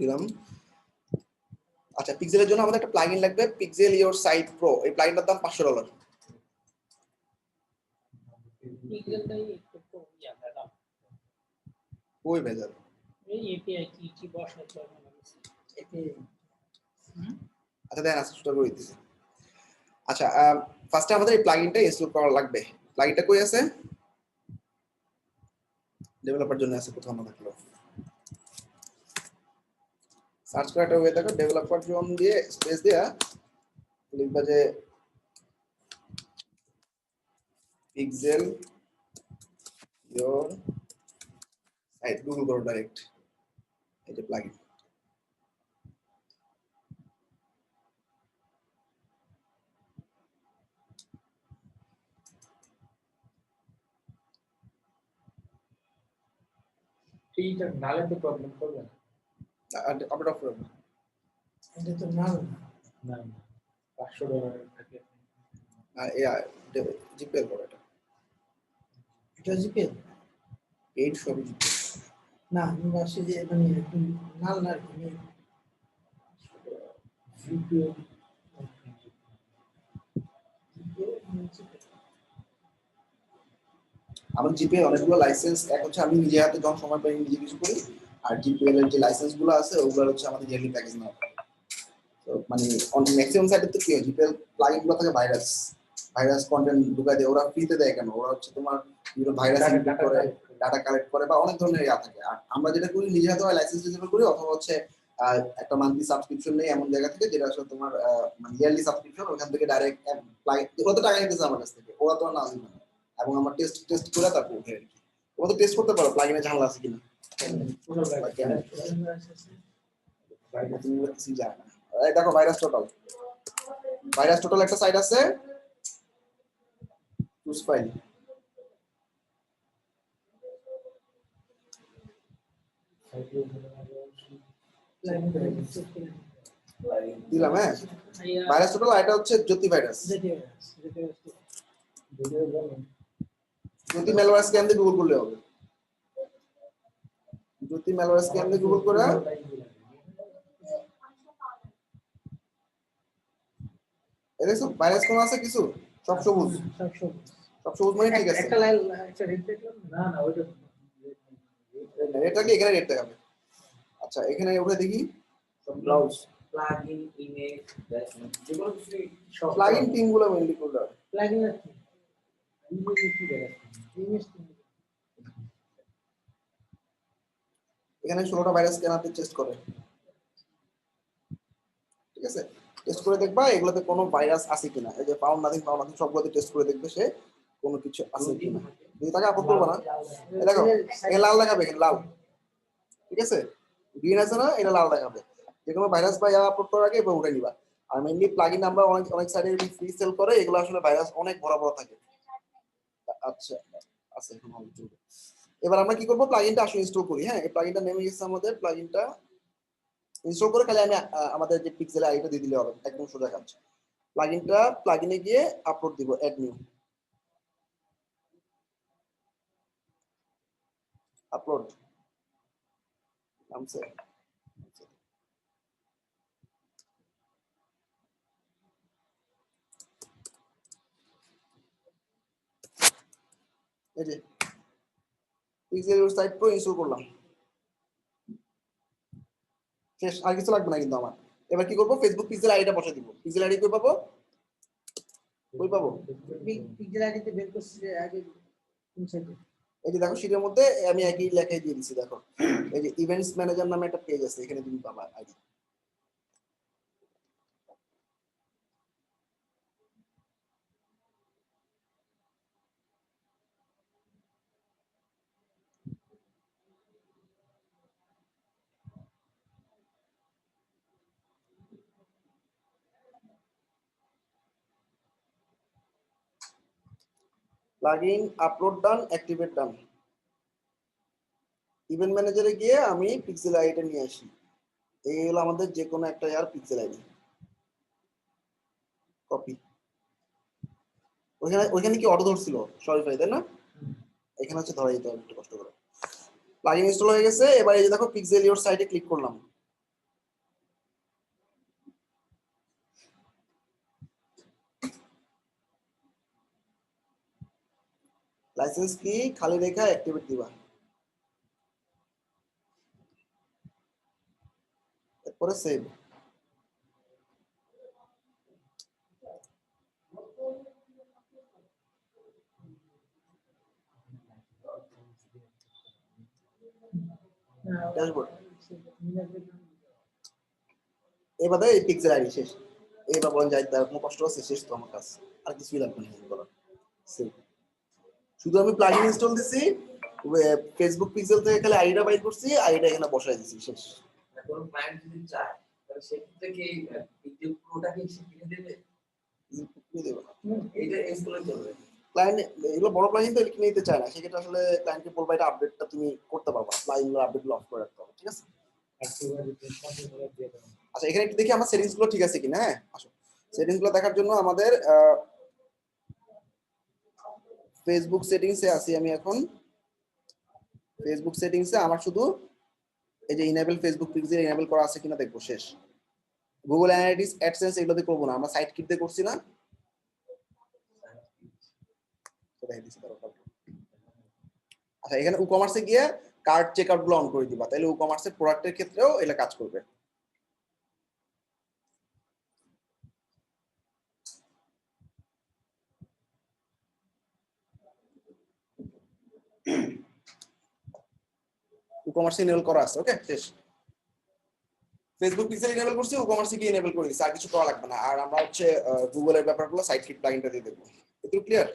দিলাম। আচ্ছা, পিক্সেলের জন্য আমাদের একটা প্লাগইন লাগবে, পিক্সেল ইওর সাইট প্রো। এই প্লাগইনটার দাম $500। পিক্সেলটাই একটু কম দাম। ওই ভেজাল এই এপিআই কি বসাতে হবে না এপিআই। আচ্ছা দেন আজকে শুরু করে দিতেছি। আচ্ছা, ফার্স্টে আমাদের এই প্লাগইনটা ইনস্টল করা লাগবে। প্লাগইনটা কই আছে? ডেভেলপার জন্য আছে কোথাও না থাকলো। সার্চ করে একটা ওয়ে দেখো, ডেভেলপার জোন দিয়ে স্পেস দেয়া লিখবা যে পিক্সেল ইওর সাইট, গুগল করো ডাইরেক্ট। এই যে প্লাগইন, এইটা নালে তো প্রবলেম করবে না। আপডেট অফ করো। এটা তো নাল না না, $500 থাকে। জিপেল করো এটা। এটা জিপে এইট সবই জিপেল। না আমি ভাবছি যে মানে নাল না কি VPN আমার জিপে অনেকগুলো লাইসেন্স, এক হচ্ছে আমি নিজে হাতে যখন সময় পাই নিজে কিছু করি, আর জিপিএল এর যে লাইসেন্স গুলো আছে ওগুলো হচ্ছে আমাদের ইয়ারলি প্যাকেজ না। তো মানে ম্যাক্সিমাম সাইটে তো কি হয়, জিপিএল প্লাগইন গুলো থাকে ভাইরাস কন্টেন্ট ঢুকায় দেয়। ওরা ফ্রিতে দেয় কেন? ওরা হচ্ছে তোমার ভাইরাস ইনপুট করে, ডাটা কালেক্ট করে বা অনেক ধরনের ইয়া থাকে। আর আমরা যেটা করি নিজে হাতে হয় লাইসেন্স ডিসেবল করি, অথবা হচ্ছে একটা মান্থলি সাবস্ক্রিপশন নেই এমন জায়গা থেকে যেটা আসলে তোমার মানে ইয়ারলি সাবস্ক্রিপশন, ওখান থেকে ডাইরেক্ট প্লাগইন ওরা তো টাকা নিতেছে আমার কাছ থেকে, ওরা তো না দিবে না। এবং আমরা টেস্ট করে তারপর উঠে আর কি। তোমরা তো টেস্ট করতে পারো প্লাগইনে ঝামেলা আছে কিনা। দেখো ভাইরাস টোটাল একটা সাইট আছে, চুজ ফাইল দিলাম। হ্যাঁ, ভাইরাস টোটাল, এটা হচ্ছে জ্যোতি ভাইরাস। জ্যোতি ম্যালওয়্যার স্ক্যান দিয়ে গুগল করলে হবে। জ্যোতি ম্যালওয়্যার স্ক্যান দিয়ে গুগল করে দেখো ভাইরাস কোন আছে কিছু, সব সবুজ মানে ঠিক আছে। একটা লাইন একটা রেড দেখলাম না না ওইটা এটা কি এখানে রেড দেখাবে? আচ্ছা এখানে উঠে দেখি ব্রাউজ প্লাগইন ইমেজ যেগুলো সব প্লাগইন টিম গুলো মেইনলি করলে হবে। প্লাগইন ইমেজ কি দেখাচ্ছে? ইমেজ এখানে 16টা ভাইরাস স্ক্যানারতে টেস্ট করে, ঠিক আছে? টেস্ট করে দেখবা এগুলোতে কোনো ভাইরাস আছে কিনা। এই যে পাউন্ড নাথিং সবগুলোতে টেস্ট করে দেখবে সে কোনো কিছু আছে কিনা। যদি তাকে আপলোড করবে না, এই দেখো এখানে লাল দেখাবে, এখানে লাল, ঠিক আছে? গ্রিন আছে না, এটা লাল দেখাবে। যে কোনো ভাইরাস বা আপলোড করার আগে এবার উঠে নিবা। আর মেইনলি প্লাগইন আমরা অনেক সাইডে ফ্রি সেল করে, এগুলো আসলে ভাইরাস অনেক বড় থাকে। আচ্ছা আছে এখন চলবে। এবার আমরা কি করব, প্লাগইনটা আসলে ইনস্টল করি। হ্যাঁ, এই প্লাগইনটা নেমে গেছে আমাদের, প্লাগইনটা ইনস্টল করে খালি আমি আমাদের যে পিক্সেল আইডিটা দিয়ে দিলে হবে, একদম সোজা কাজ। প্লাগইনে গিয়ে আপলোড দিব, অ্যাড নিউ আপলোড নামছে। এই যে Pixel Your Site Pro install করলাম, শেষ। আর কিছু লাগবে না কিন্তু আমার। এবার কি করব, ফেসবুক পিক্সেল আইডিটা বসে দিব। পিক্সেল আইডি কই পাবো? পিক্সেল আইডিতে বের করছি আগে কোন সাইটে। এই যে দেখো শীটের মধ্যে আমি একই লেখাই দিয়ে দিচ্ছি। দেখো এই যে ইভেন্টস ম্যানেজার নামে একটা পেজ আছে, এখানে তুমি পাবা আইডি। প্লাগইন আপলোড ডান, অ্যাক্টিভেট ডান। ইভেন্ট ম্যানেজারে গিয়ে আমি পিক্সেল আইডিটা নিয়ে আসি। এই হলো আমাদের যে কোনো একটা পিক্সেল আইডি, কপি। ওইখানে কি অটো ধরছিল শরীফাই, তাই না? এখানে হচ্ছে ধরা দিতে হবে একটু কষ্ট করে। প্লাগইন ইনস্টল হয়ে গেছে। এবার এই যে দেখো পিক্সেল ইওর সাইটে ক্লিক করলাম, লাইসেন্স কি খালি রেখা অ্যাক্টিভেট দিবা, এরপরে সেভ। ড্যাশবোর্ড এবারে এই পিক্সেল আইডি শেষ। এবার বলেন যাই তার কোনো কষ্ট আছে, শেষ তো আমার কাজ, আর কিছুই লাগবে না করার। শুধু আমি প্লাগইন ইনস্টল দিছি, ফেসবুক পিক্সেল থেকে খালি আইডিটা বাইর করছি, আইডিটা এখানে বসাই দিছি, শেষ। কোনো ক্লায়েন্ট যদি চায় তাহলে সেক্ষেত্রে কি এই পুরোটাকে সে কিনে দেবে? এইটা ইনস্টল করবে ক্লায়েন্ট এগুলো বড় প্লাগইন তো এটা কিনে নিতে চায় না, সেক্ষেত্রে আসলে ক্লায়েন্টকে বলবা এটা আপডেটটা তুমি করতে পারবা, প্লাগইনগুলো আপডেটগুলো অফ করে রাখতে হবে, ঠিক আছে? আচ্ছা এখানে একটু দেখি আমার সেটিংস গুলো ঠিক আছে কিনা। হ্যাঁ আসো, সেটিংস গুলো দেখার জন্য আমাদের ফেসবুক সেটিংসে আছি আমি এখন। ফেসবুক সেটিংসে আমার শুধু এই যে ইনেবল ফেসবুক পিক্সেল ইনেবল করা আছে কিনা দেখবো, শেষ। গুগল অ্যানালিটিক্স অ্যাডসেন্স এগুলো দিয়ে করবো না, আমরা সাইট কিট দিয়ে করছি না। আচ্ছা এখানে ই কমার্সে গিয়ে কার্ড চেকআউট গুলো অন করে দিবা, তাহলে ই কমার্সের প্রোডাক্টের ক্ষেত্রেও এটা কাজ করবে। ই কমার্সে ইনেবল করা আছে, ওকে শেষ। ফেসবুক পিক্সেল ইনেবল করছি, ই কমার্সে কি ইনেবল করে দিছি, আর কিছু করা লাগবে না। আর আমরা হচ্ছে গুগলের ব্যাপারগুলো সাইট কিট প্লাগইনটা দিয়ে দেবো। একটু ক্লিয়ার?